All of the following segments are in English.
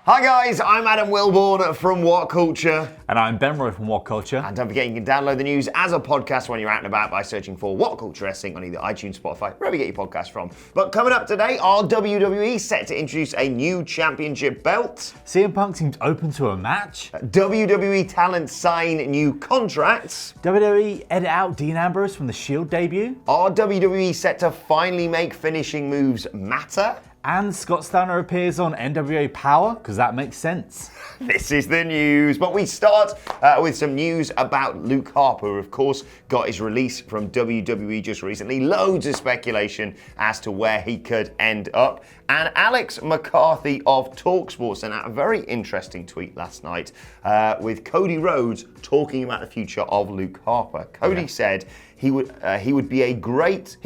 Hi guys, I'm Adam Wilborn from WhatCulture. And I'm Ben Roy from WhatCulture. And don't forget you can download the news as a podcast when you're out and about by searching for WhatCulture Wrestling on either iTunes, Spotify, wherever you get your podcasts from. But coming up today, our WWE set to introduce a new championship belt. CM Punk seems open to a match. WWE talent sign new contracts. WWE edit out Dean Ambrose from the Shield debut. Are WWE set to finally make finishing moves matter? And Scott Steiner appears on NWA Power, because that makes sense. This is the news, but we start with some news about Luke Harper, who of course got his release from WWE just recently. Loads of speculation as to where he could end up. And Alex McCarthy of TalkSport sent out a very interesting tweet last night with Cody Rhodes talking about the future of Luke Harper. Cody said he would be great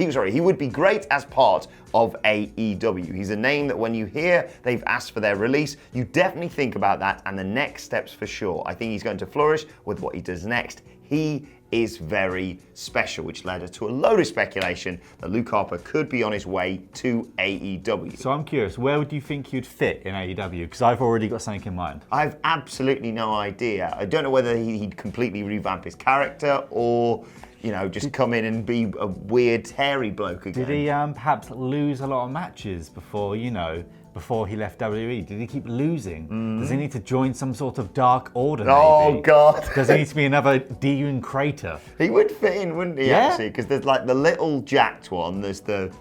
as part of AEW. He's a name that when you hear they've asked for their release, you definitely think about that and the next steps for sure. I think he's going to flourish with what he does next. He is very special, which led to a load of speculation that Luke Harper could be on his way to AEW. So I'm curious, where would you think you'd fit in AEW? Because I've already got something in mind. I've absolutely no idea. I don't know whether he'd completely revamp his character or, you know, just come in and be a weird, hairy bloke again. Did he perhaps lose a lot of matches before he left WWE? Did he keep losing? Does he need to join some sort of dark order, maybe? Oh, God. Does he need to be another Dean Crater? He would fit in, wouldn't he, Yeah. actually? Because there's like the little jacked one, there's the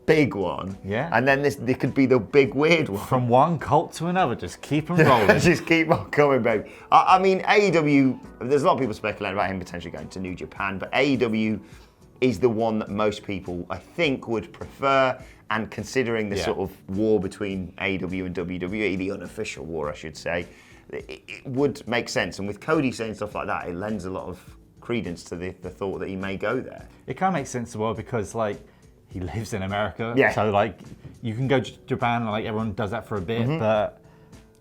big one, Yeah. and then there could be the big weird one. From one cult to another, just keep them rolling. Just keep on coming, baby. I mean, AEW, there's a lot of people speculating about him potentially going to New Japan, but AEW is the one that most people, I think, would prefer. And considering the sort of war between AEW and WWE, the unofficial war, I should say, it would make sense. And with Cody saying stuff like that, it lends a lot of credence to the thought that he may go there. It kind of makes sense as well because, like, he lives in America. Yeah. So, like, you can go to Japan and, like, everyone does that for a bit. But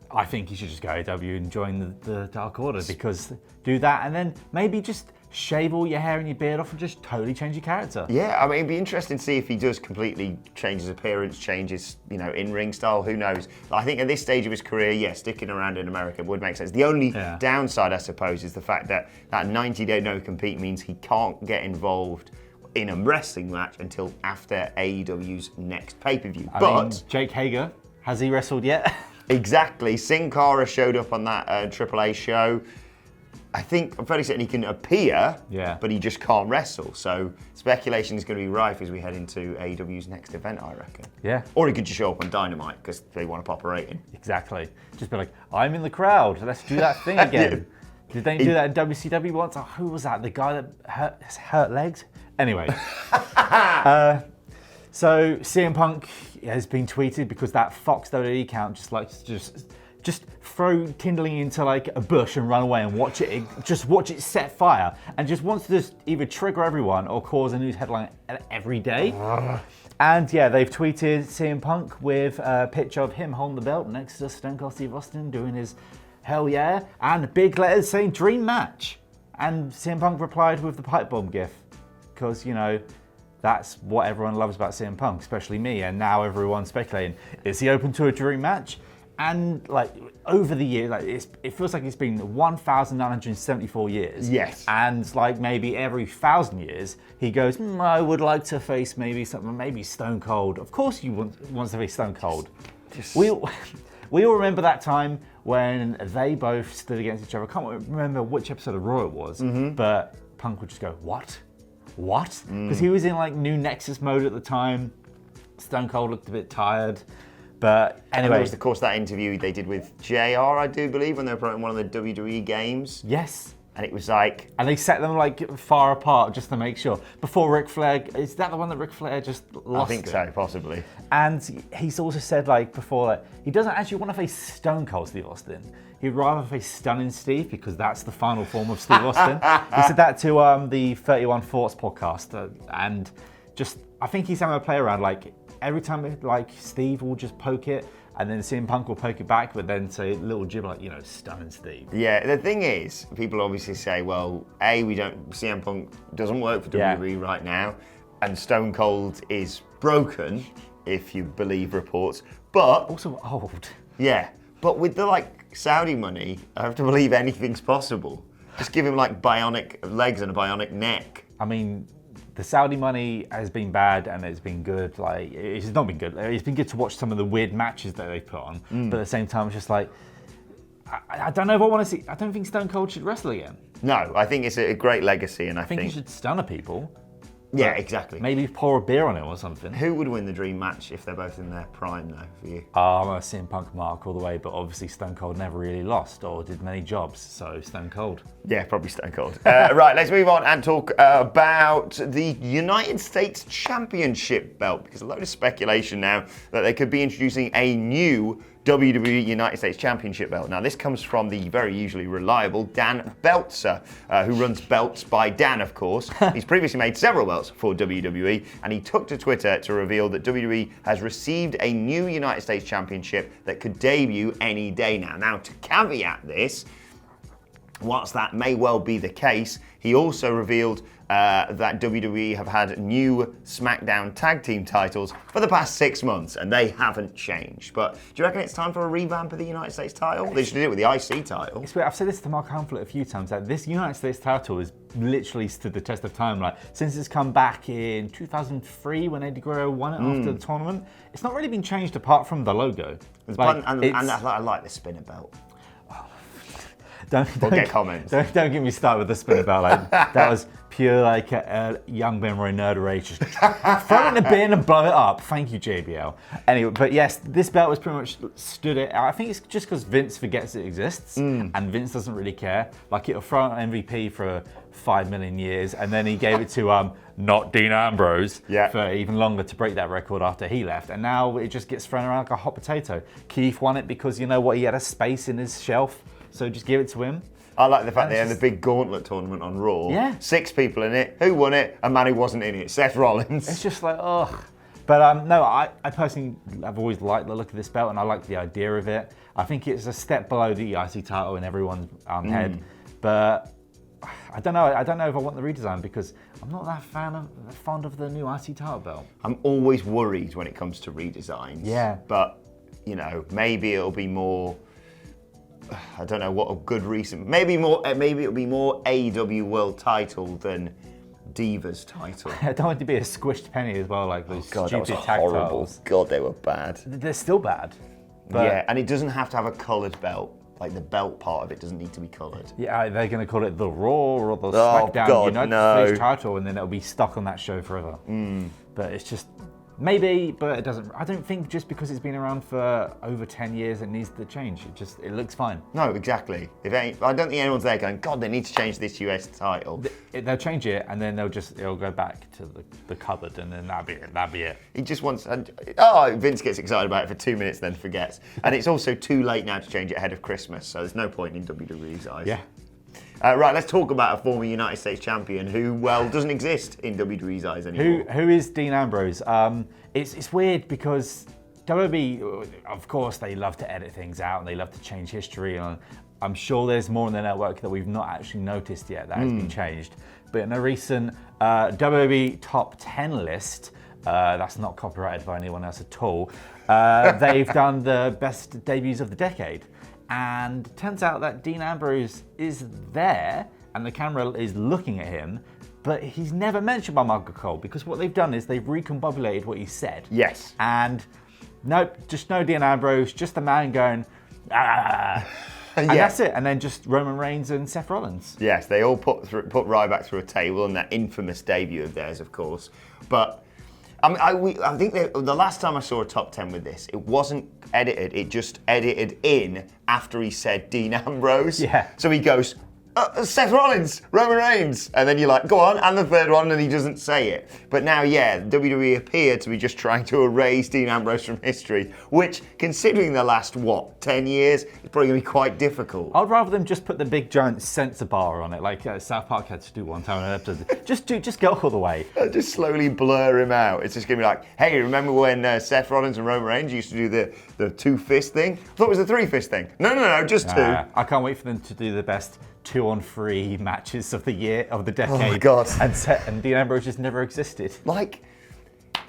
I think you should just go to AEW and join the Dark Order because do that and then maybe just shave all your hair and your beard off and just totally change your character. Yeah, I mean, it'd be interesting to see if he does completely change his appearance, change his, in-ring style, who knows. I think at this stage of his career, sticking around in America would make sense. The only downside, I suppose, is the fact that 90-day no-compete means he can't get involved in a wrestling match until after AEW's next pay-per-view. I mean, Jake Hager, has he wrestled yet? Exactly. Sin Cara showed up on that AAA show. I think I'm fairly certain he can appear, but he just can't wrestle. So speculation is going to be rife as we head into AEW's next event, I reckon. Yeah. Or he could just show up on Dynamite because they want to pop a rating. Exactly. Just be like, I'm in the crowd. Let's do that thing again. Did they do that in WCW once? Oh, who was that? The guy that hurt legs? Anyway. So CM Punk has been tweeted because that Fox WWE account just likes to just throw kindling into like a bush and run away and watch it set fire and just wants to just either trigger everyone or cause a news headline every day. And they've tweeted CM Punk with a picture of him holding the belt next to Stone Cold Steve Austin doing his hell yeah and big letters saying dream match. And CM Punk replied with the pipe bomb gif because, that's what everyone loves about CM Punk, especially me, and now everyone's speculating, is he open to a dream match? And like over the years, it feels like it's been 1,974 years. Yes. And like maybe every 1,000 years, he goes, I would like to face maybe Stone Cold. Of course he wants to face Stone Cold. We all remember that time when they both stood against each other. I can't remember which episode of Raw it was, but Punk would just go, what? Because he was in like new Nexus mode at the time. Stone Cold looked a bit tired. But anyway. And there was, of course, that interview they did with JR, I do believe, when they were promoting one of the WWE games. Yes. And it was like... And they set them like far apart just to make sure. Before Ric Flair, is that the one that Ric Flair just lost? I think so, possibly. And he's also said like before that he doesn't actually want to face Stone Cold Steve Austin. He'd rather face Stunning Steve because that's the final form of Steve Austin. He said that to the 31 Thoughts podcast. And just, I think he's having a play around like every time like Steve will just poke it and then CM Punk will poke it back, but then say a little jib like, Stunning Steve. Yeah, the thing is, people obviously say, well, CM Punk doesn't work for WWE right now, and Stone Cold is broken, if you believe reports, but... Also old. Yeah, But with the Saudi money, I have to believe anything's possible. Just give him bionic legs and a bionic neck. I mean, the Saudi money has been bad and it's been good. It's not been good. It's been good to watch some of the weird matches that they put on. But at the same time, it's just I don't know if I want to see. I don't think Stone Cold should wrestle again. No, I think it's a great legacy, and I think he should stunner people. Yeah, exactly. Maybe pour a beer on him or something. Who would win the dream match if they're both in their prime, though, for you? I'm a CM Punk mark all the way, but obviously Stone Cold never really lost or did many jobs, so Stone Cold. Yeah, probably Stone Cold. Right, let's move on and talk about the United States Championship belt, because a load of speculation now that they could be introducing a new WWE United States Championship belt. Now, this comes from the very usually reliable Dan Beltzer, who runs Belts by Dan, of course. He's previously made several belts for WWE, and he took to Twitter to reveal that WWE has received a new United States Championship that could debut any day now. Now, to caveat this, whilst that may well be the case, he also revealed that WWE have had new SmackDown tag team titles for the past 6 months, and they haven't changed. But do you reckon it's time for a revamp of the United States title? They should do it with the IC title. It's weird. I've said this to Mark Hamflett a few times, that this United States title has literally stood the test of time. Since it's come back in 2003 when Eddie Guerrero won it after the tournament, it's not really been changed apart from the logo. And I like the spinner belt. Don't get comments. Don't get me started with the spinner belt. That was pure young Ben Roy nerd rage. Just throw it in the bin and blow it up. Thank you, JBL. Anyway, but yes, this belt was pretty much stood it. I think it's just because Vince forgets it exists, and Vince doesn't really care. It'll throw out MVP for 5 million years, and then he gave it to not Dean Ambrose for even longer to break that record after he left, and now it just gets thrown around like a hot potato. Keith won it because, you know what, he had a space in his shelf. So just give it to him. I like the fact they had the big gauntlet tournament on Raw. Yeah. 6 people in it. Who won it? A man who wasn't in it. Seth Rollins. It's just ugh. But no, I personally have always liked the look of this belt, and I like the idea of it. I think it's a step below the IC title in everyone's head. But I don't know. I don't know if I want the redesign, because I'm not that fond of the new IC title belt. I'm always worried when it comes to redesigns. Yeah. But, maybe it'll be more... I don't know what a good reason. Maybe it'll be more AEW World Title than Divas title. I don't want it to be a squished penny as well, like those God, stupid that was tag horrible. titles. God, they were bad. They're still bad. But yeah, and it doesn't have to have a coloured belt. The belt part of it doesn't need to be coloured. Yeah, they're going to call it the Raw or the SmackDown United States title, and then it'll be stuck on that show forever. But it's just... Maybe, but it doesn't. I don't think just because it's been around for over 10 years it needs to change. It looks fine. No, exactly. I don't think anyone's there going, God, they need to change this US title. They'll change it, and then it'll go back to the cupboard, and then that'll be it. He just wants. Vince gets excited about it for 2 minutes, then forgets. And it's also too late now to change it ahead of Christmas, so there's no point in WWE's eyes. Yeah. Right, let's talk about a former United States champion who, doesn't exist in WWE's eyes anymore. Who is Dean Ambrose? It's weird because WWE, of course, they love to edit things out and they love to change history. And I'm sure there's more in the network that we've not actually noticed yet that has been changed. But in a recent WWE Top 10 list, that's not copyrighted by anyone else at all, they've done the best debuts of the decade. And it turns out that Dean Ambrose is there and the camera is looking at him, but he's never mentioned by Michael Cole, because what they've done is they've recombobulated what he said. Yes. And nope, just no Dean Ambrose, just a man going, ah. And that's it. And then just Roman Reigns and Seth Rollins. Yes, they all put Ryback through a table in that infamous debut of theirs, of course. But I think the last time I saw a top 10 with this, it wasn't edited. It just edited in after he said Dean Ambrose. Yeah. So he goes, Seth Rollins, Roman Reigns. And then you're like, go on, and the third one, and he doesn't say it. But now, WWE appear to be just trying to erase Dean Ambrose from history, which, considering the last, 10 years, is probably going to be quite difficult. I'd rather them just put the big giant censor bar on it, like South Park had to do one time in an episode. Just go all the way. Just slowly blur him out. It's just going to be like, hey, remember when Seth Rollins and Roman Reigns used to do the 2-fist thing? I thought it was the 3-fist thing. No, just 2. I can't wait for them to do the best 2-on-3 matches of the year, of the decade. Oh my God. And Dean Ambrose just never existed.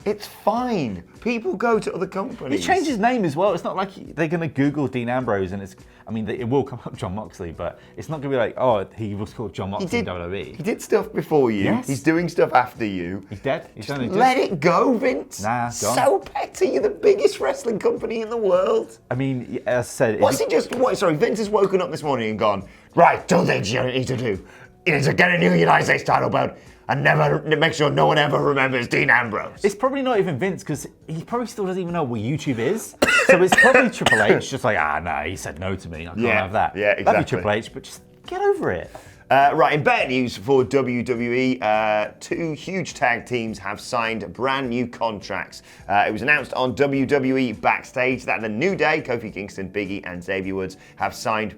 It's fine. People go to other companies. He changed his name as well. It's not like they're going to Google Dean Ambrose and it will come up John Moxley, but it's not going to be like, oh, he was called John Moxley in WWE. He did stuff before you. Yes. He's doing stuff after you. He's dead. He's done it. Let it go, Vince. Nah, gone. So petty. You're the biggest wrestling company in the world. I mean, as I said... Vince has woken up this morning and gone, right, two things you need to do. You need to get a new United States title belt and never make sure no one ever remembers Dean Ambrose. It's probably not even Vince, because he probably still doesn't even know what YouTube is. So it's probably Triple H, just like, no, he said no to me. I can't have that. Yeah, exactly. Love you, Triple H, but just get over it. Right, in better news for WWE, two huge tag teams have signed brand new contracts. It was announced on WWE Backstage that the New Day, Kofi Kingston, Big E, and Xavier Woods have signed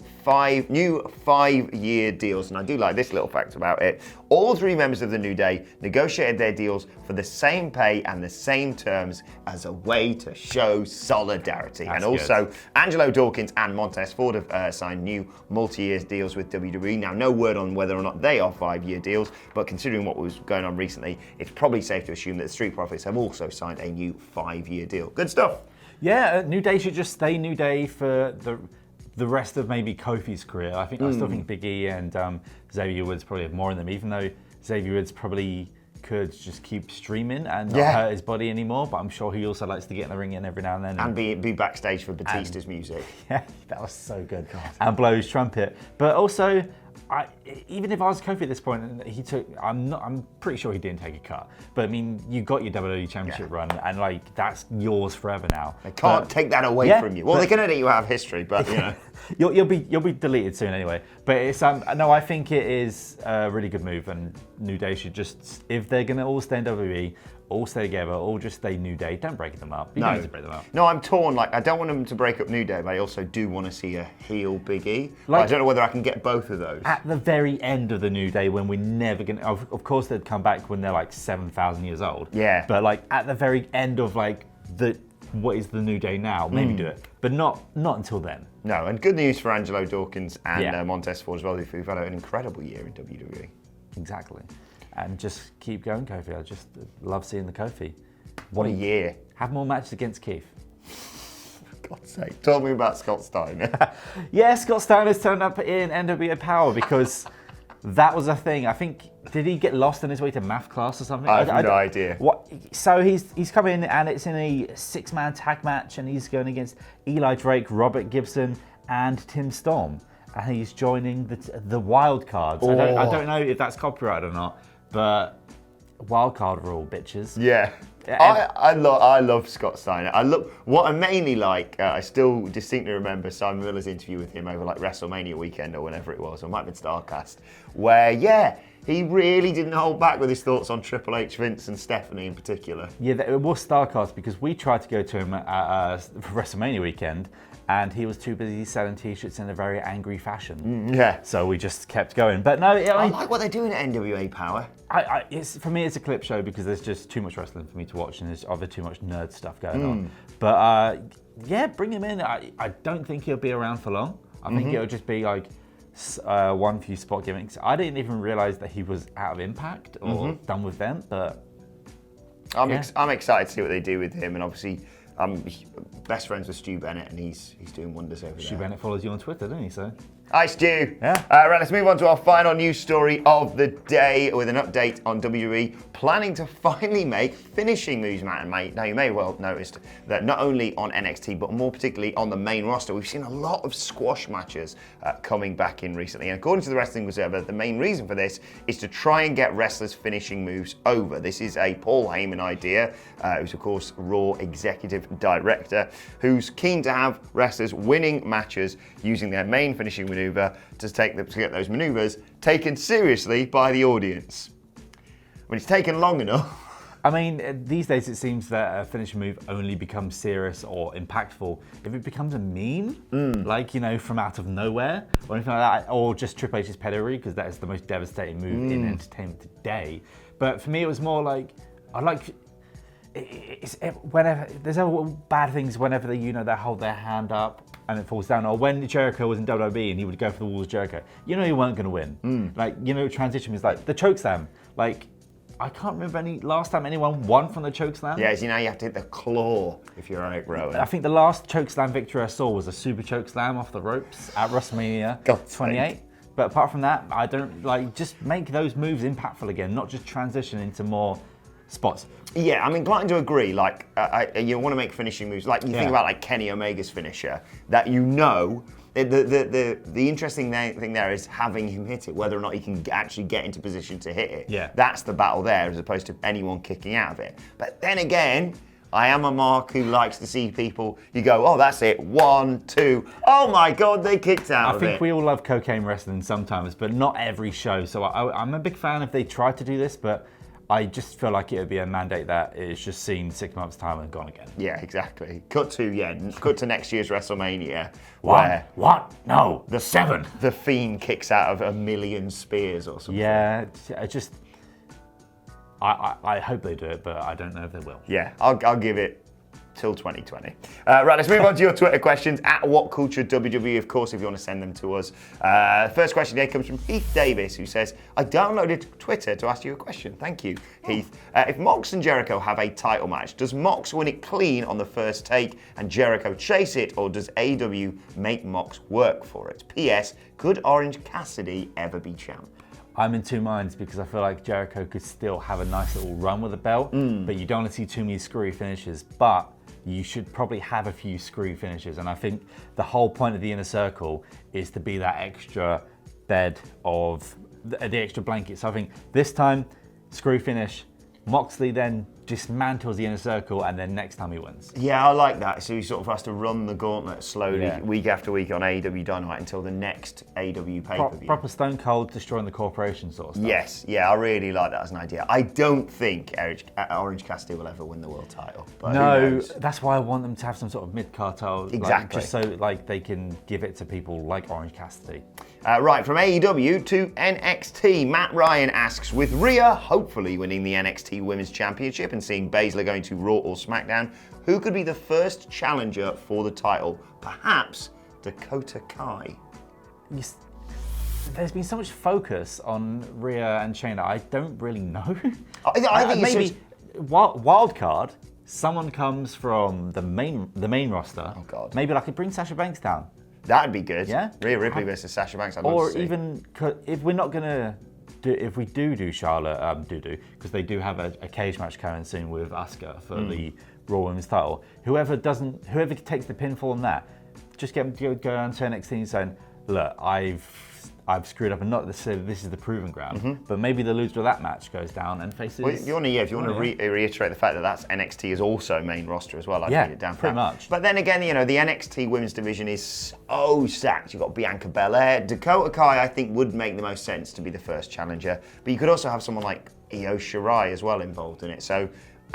new 5-year deals. And I do like this little fact about it. All three members of the New Day negotiated their deals for the same pay and the same terms as a way to show solidarity. That's and also, good. Angelo Dawkins and Montez Ford have signed new multi-year deals with WWE. Now, no word on whether or not they are 5-year deals, but considering what was going on recently, it's probably safe to assume that the Street Profits have also signed a new 5-year deal. Good stuff. Yeah, New Day should just stay New Day for the rest of maybe Kofi's career. I still think Big E and Xavier Woods probably have more in them, even though Xavier Woods probably could just keep streaming and not hurt his body anymore, but I'm sure he also likes to get in the ring in every now and then. And be backstage for Batista's music. Yeah, that was so good. God. And blow his trumpet. But also, even if I was Kofi at this point, and I'm pretty sure he didn't take a cut. But I mean, you got your WWE Championship run, and like that's yours forever now. They can't take that away from you. Well, they can edit you out of history, but you know. You'll be deleted soon anyway. But it's no, I think it is a really good move, and New Day should just, if they're gonna all stay in WWE, all stay together, all just stay New Day. Don't break them up. You don't need to break them up. No, I'm torn. Like, I don't want them to break up New Day, but I also do want to see a heel Big E. Like, I don't know whether I can get both of those. At the very end of the New Day, when we're never gonna, of course they'd come back when they're like 7,000 years old. Yeah. But like at the very end of like what is the New Day now? Maybe do it, but not until then. No, and good news for Angelo Dawkins and Montez Ford as well, who've had an incredible year in WWE. Exactly. And just keep going, Kofi. I just love seeing the Kofi. What a year. Have more matches against Keith. For God's sake. Tell me about Scott Steiner. Yeah, Scott Steiner's turned up in NWA Power because that was a thing. I think, did he get lost on his way to math class or something? I have no idea. What? So he's come in and it's in a 6-man tag match and he's going against Eli Drake, Robert Gibson, and Tim Storm. And he's joining the wild cards. I don't know if that's copyrighted or not, but wild card rule, bitches. Yeah. I love Scott Steiner. What I mainly like, I still distinctly remember Simon Miller's interview with him over like WrestleMania weekend or whenever it was, or it might have been StarCast, where he really didn't hold back with his thoughts on Triple H, Vince and Stephanie in particular. Yeah, it was StarCast because we tried to go to him at WrestleMania weekend and he was too busy selling t-shirts in a very angry fashion. Yeah. So we just kept going. But no, I like what they're doing at NWA Power. For me, it's a clip show because there's just too much wrestling for me to watch and there's other too much nerd stuff going on. But yeah, bring him in. I don't think he'll be around for long. I think it'll just be like one few spot gimmicks. I didn't even realize that he was out of Impact or done with them, but I'm excited to see what they do with him, and obviously I'm best friends with Stu Bennett, and he's doing wonders over there. Stu Bennett follows you on Twitter, doesn't he? So. Hi, Stu. Yeah. Right, let's move on to our final news story of the day with an update on WWE planning to finally make finishing moves, Matt and mate. Now, you may well have noticed that not only on NXT, but more particularly on the main roster, we've seen a lot of squash matches coming back in recently. And according to the Wrestling Observer, the main reason for this is to try and get wrestlers' finishing moves over. This is a Paul Heyman idea, who's, of course, Raw Executive Director, who's keen to have wrestlers winning matches using their main finishing maneuver to get those maneuvers taken seriously by the audience. When it's taken long enough. I mean, these days it seems that a finishing move only becomes serious or impactful if it becomes a meme, like, from out of nowhere or anything like that, or just Triple H's pedigree, because that is the most devastating move in entertainment today. But for me, it was more like, whenever there's bad things, whenever they hold their hand up and it falls down, or when Jericho was in WWE and he would go for the walls of Jericho, you weren't going to win. Transition was like the choke slam. Like, I can't remember last time anyone won from the chokeslam. Yeah, as you know, you have to hit the claw if you're Eric Rowan. I think the last chokeslam victory I saw was a super chokeslam off the ropes at WrestleMania 28. But apart from that, I don't just make those moves impactful again, not just transition into more spots. Yeah, I'm inclined to agree. You want to make finishing moves. Like you think about Kenny Omega's finisher, that the interesting thing there is having him hit it, whether or not he can actually get into position to hit it. Yeah. That's the battle there, as opposed to anyone kicking out of it. But then again, I am a mark who likes to see people, you go, oh, that's it, 1, 2, oh my God, they kicked out of it. I think we all love cocaine wrestling sometimes, but not every show. So I'm a big fan if they try to do this, but I just feel like it would be a mandate that is just seen 6 months' time and gone again. Yeah, exactly. Cut to next year's WrestleMania. What? No, the 7. The Fiend kicks out of 1 million spears or something. Yeah, I hope they do it, but I don't know if they will. Yeah, I'll give it till 2020. Right, let's move on to your Twitter questions at WhatCulture WWE, of course, if you want to send them to us. First question today comes from Heath Davis, who says, I downloaded Twitter to ask you a question. Thank you, Heath. If Mox and Jericho have a title match, does Mox win it clean on the first take and Jericho chase it, or does AEW make Mox work for it? P.S. Could Orange Cassidy ever be champ? I'm in two minds because I feel like Jericho could still have a nice little run with the belt, but you don't want to see too many screwy finishes. But you should probably have a few screwy finishes. And I think the whole point of the Inner Circle is to be that extra bed of the extra blanket. So I think this time, screw finish. Moxley then dismantles the Inner Circle, and then next time he wins. Yeah, I like that. So he sort of has to run the gauntlet slowly, week after week on AEW Dynamite until the next AEW pay-per-view. Proper Stone Cold destroying the corporation sort of stuff. Yes, yeah, I really like that as an idea. I don't think Orange Cassidy will ever win the world title. But no, that's why I want them to have some sort of mid-card title. Exactly. Just so they can give it to people like Orange Cassidy. Right, from AEW to NXT, Matt Ryan asks, with Rhea hopefully winning the NXT Women's Championship and seeing Baszler going to Raw or SmackDown, who could be the first challenger for the title? Perhaps Dakota Kai. There's been so much focus on Rhea and Shayna, I don't really know. I think maybe wild card, someone comes from the main roster. Oh God. Maybe bring Sasha Banks down. That'd be good. Yeah. Rhea Ripley versus Sasha Banks. I'd love to see. Or even if we're not gonna if we do Charlotte, because they do have a cage match coming soon with Asuka for the Raw Women's title. Whoever takes the pinfall on that, just get them to go down to NXT and saying, look, I've screwed up, and not necessarily this is the proving ground, but maybe the loser of that match goes down and faces. Well, if you want to reiterate the fact that that's NXT is also main roster as well, I'd put it down for pretty that. much. But then again, the NXT women's division is so stacked. You've got Bianca Belair, Dakota Kai. I think would make the most sense to be the first challenger, but you could also have someone like Io Shirai as well involved in it. So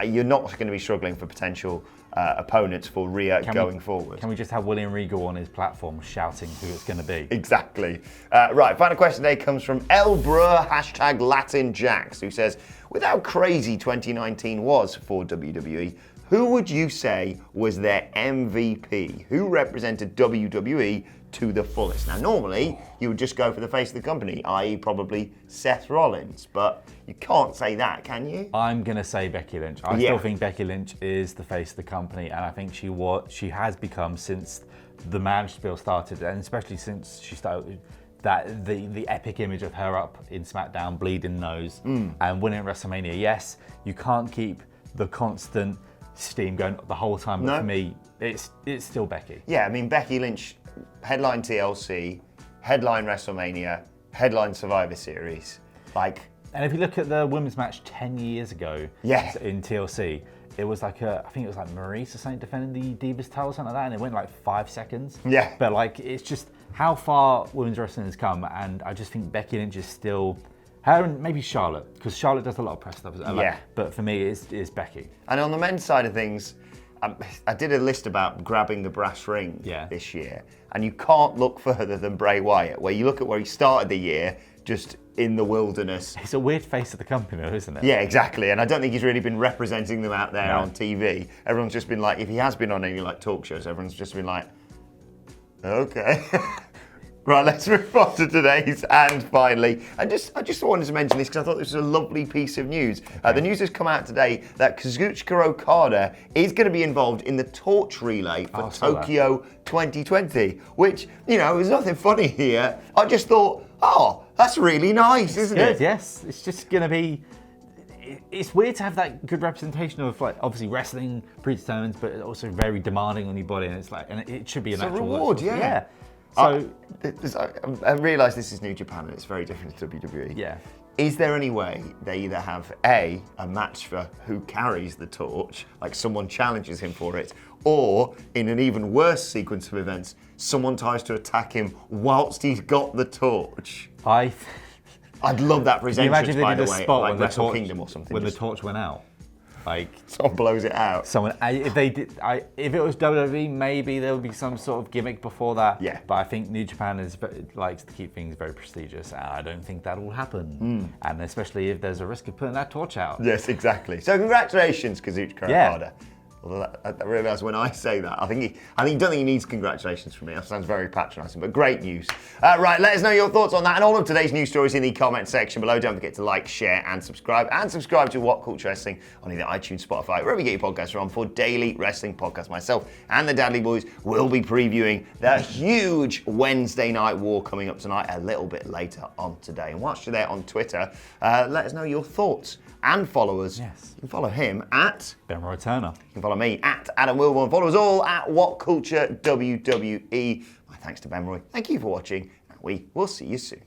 you're not going to be struggling for potential opponents for Rhea going forward. Can we just have William Regal on his platform shouting who it's going to be? Exactly. Right, final question today comes from Elbra, #LatinJax, who says, with how crazy 2019 was for WWE, who would you say was their MVP? Who represented WWE to the fullest? Now, normally, you would just go for the face of the company, i.e. probably Seth Rollins, but you can't say that, can you? I'm going to say Becky Lynch. I still think Becky Lynch is the face of the company, and I think she has become since the marriage spiel started, and especially since she started the epic image of her up in SmackDown, bleeding nose, and winning WrestleMania. Yes, you can't keep the constant steam going the whole time, but for me, it's still Becky. Yeah, I mean, Becky Lynch, headline TLC, headline WrestleMania, headline Survivor Series. And if you look at the women's match 10 years ago in TLC, it was I think it was Maurice or something defending the Divas title or something like that, and it went 5 seconds. Yeah. But it's just how far women's wrestling has come, and I just think Becky Lynch is still, her and maybe Charlotte, because Charlotte does a lot of press stuff. But for me, it's Becky. And on the men's side of things, I did a list about grabbing the brass ring this year, and you can't look further than Bray Wyatt, where you look at where he started the year, just in the wilderness. It's a weird face of the company, though, isn't it? Yeah, exactly. And I don't think he's really been representing them out there on TV. Everyone's just been if he has been on any talk shows, everyone's just been okay. Right, let's move on to today's. And finally, I just wanted to mention this because I thought this was a lovely piece of news. The news has come out today that Kazuchika Okada is going to be involved in the torch relay for Tokyo 2020, which, you know, there's nothing funny here. I just thought, oh, that's really nice, isn't it? Yes, it's just going to be... It's weird to have that good representation of, like, obviously wrestling predetermined, but also very demanding on your body, and it's like, and it should be a natural reward, yeah. So I realise this is New Japan and it's very different to WWE. yeah, Is there any way they either have a match for who carries the torch, like someone challenges him for it, or in an even worse sequence of events, someone tries to attack him whilst he's got the torch? I'd love that for his entrance, by the way, like Wrestle Kingdom or something. When the torch went out, like someone blows it out. If it was WWE, maybe there would be some sort of gimmick before that. Yeah. But I think New Japan likes to keep things very prestigious, and I don't think that will happen. And especially if there's a risk of putting that torch out. Yes, exactly. So congratulations, Kazuchika Okada. Although I realise when I say that, I don't think he needs congratulations from me. That sounds very patronising, but great news. Right, let us know your thoughts on that and all of today's news stories in the comment section below. Don't forget to like, share, and subscribe. And subscribe to WhatCulture Wrestling on either iTunes, Spotify, wherever you get your podcasts from for daily wrestling podcasts. Myself and the Dadley Boys will be previewing the huge Wednesday Night War coming up tonight a little bit later on today. And whilst you're there on Twitter, let us know your thoughts. And follow us. Yes. You can follow him at Benroy Turner. You can follow me at Adam Wilborn. Follow us all at WhatCulture WWE. My thanks to Benroy. Thank you for watching, and we will see you soon.